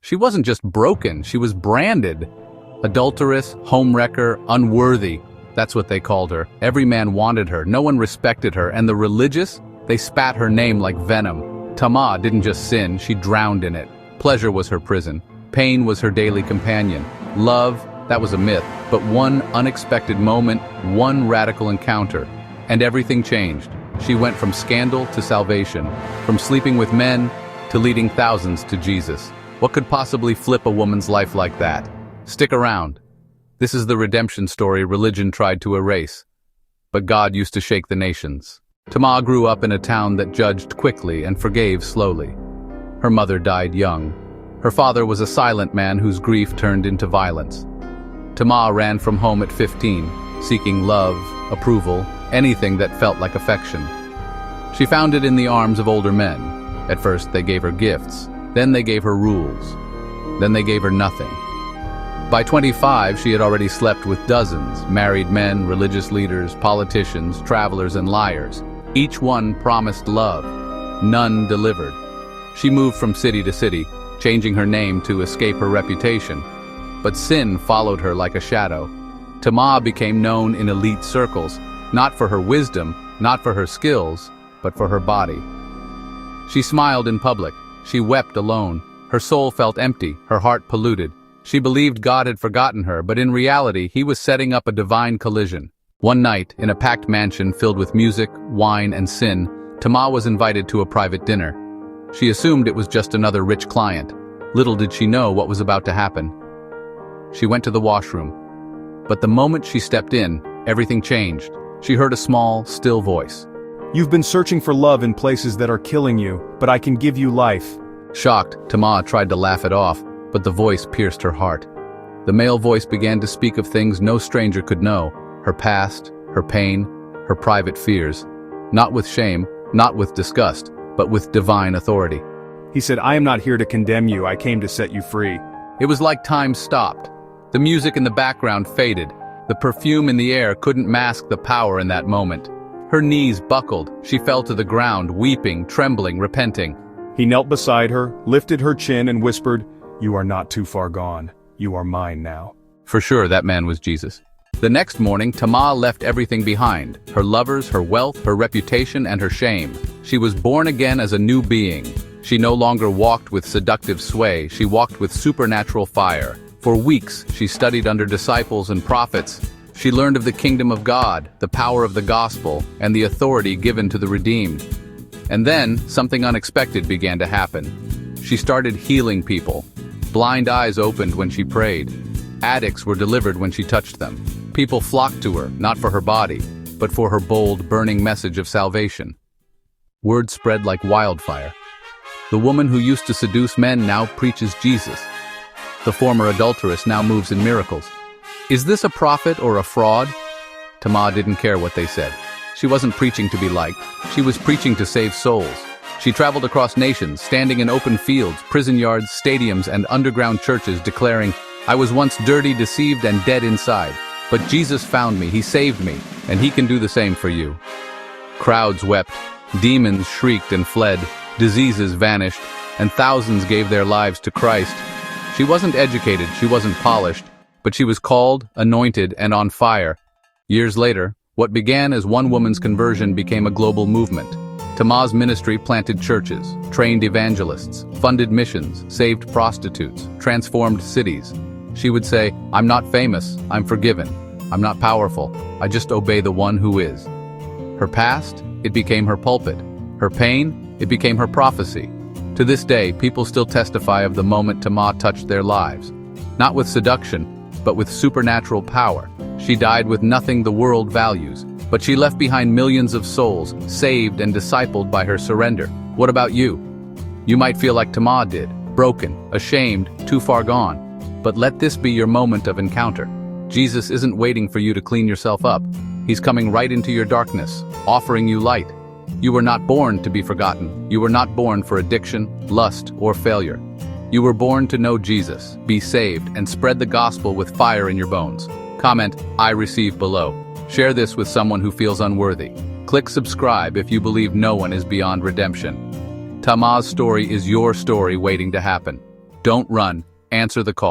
She wasn't just broken, she was branded. Adulteress, homewrecker, unworthy. That's what they called her. Every man wanted her, no one respected her, and the religious, they spat her name like venom. Tamar didn't just sin, she drowned in it. Pleasure was her prison. Pain was her daily companion. Love, that was a myth, but one unexpected moment, one radical encounter, and everything changed. She went from scandal to salvation, from sleeping with men to leading thousands to Jesus. What could possibly flip a woman's life like that? Stick around. This is the redemption story religion tried to erase. But God used to shake the nations. Tamar grew up in a town that judged quickly and forgave slowly. Her mother died young. Her father was a silent man whose grief turned into violence. Tamar ran from home at 15, seeking love, approval, anything that felt like affection. She found it in the arms of older men. At first they gave her gifts, then they gave her rules, then they gave her nothing. By 25, she had already slept with dozens, married men, religious leaders, politicians, travelers, and liars. Each one promised love. None delivered. She moved from city to city, changing her name to escape her reputation. But sin followed her like a shadow. Tamar became known in elite circles, not for her wisdom, not for her skills, but for her body. She smiled in public. She wept alone. Her soul felt empty, her heart polluted. She believed God had forgotten her, but in reality, he was setting up a divine collision. One night, in a packed mansion filled with music, wine, and sin, Tamar was invited to a private dinner. She assumed it was just another rich client. Little did she know what was about to happen. She went to the washroom. But the moment she stepped in, everything changed. She heard a small, still voice. You've been searching for love in places that are killing you, but I can give you life. Shocked, Tamar tried to laugh it off, but the voice pierced her heart. The male voice began to speak of things no stranger could know, her past, her pain, her private fears. Not with shame, not with disgust, but with divine authority. He said, I am not here to condemn you, I came to set you free. It was like time stopped. The music in the background faded. The perfume in the air couldn't mask the power in that moment. Her knees buckled. She fell to the ground, weeping, trembling, repenting. He knelt beside her, lifted her chin, and whispered, You are not too far gone. You are mine now. For sure, that man was Jesus. The next morning, Tamar left everything behind. Her lovers, her wealth, her reputation, and her shame. She was born again as a new being. She no longer walked with seductive sway. She walked with supernatural fire. For weeks, she studied under disciples and prophets. She learned of the kingdom of God, the power of the gospel, and the authority given to the redeemed. And then, something unexpected began to happen. She started healing people. Blind eyes opened when she prayed. Addicts were delivered when she touched them. People flocked to her, not for her body, but for her bold, burning message of salvation. Word spread like wildfire. The woman who used to seduce men now preaches Jesus. The former adulteress now moves in miracles. Is this a prophet or a fraud? Tamar didn't care what they said. She wasn't preaching to be liked. She was preaching to save souls. She traveled across nations, standing in open fields, prison yards, stadiums, and underground churches, declaring, I was once dirty, deceived, and dead inside. But Jesus found me, he saved me, and he can do the same for you. Crowds wept, demons shrieked and fled, diseases vanished, and thousands gave their lives to Christ. She wasn't educated, she wasn't polished, but she was called, anointed, and on fire. Years later, what began as one woman's conversion became a global movement. Tamar's ministry planted churches, trained evangelists, funded missions, saved prostitutes, transformed cities. She would say, I'm not famous, I'm forgiven. I'm not powerful, I just obey the one who is. Her past, it became her pulpit. Her pain, it became her prophecy. To this day, people still testify of the moment Tamar touched their lives. Not with seduction, but with supernatural power. She died with nothing the world values, but she left behind millions of souls, saved and discipled by her surrender. What about you? You might feel like Tamar did, broken, ashamed, too far gone. But let this be your moment of encounter. Jesus isn't waiting for you to clean yourself up. He's coming right into your darkness, offering you light. You were not born to be forgotten. You were not born for addiction, lust, or failure. You were born to know Jesus, be saved, and spread the gospel with fire in your bones. Comment, I receive below. Share this with someone who feels unworthy. Click subscribe if you believe no one is beyond redemption. Tamar's story is your story waiting to happen. Don't run. Answer the call.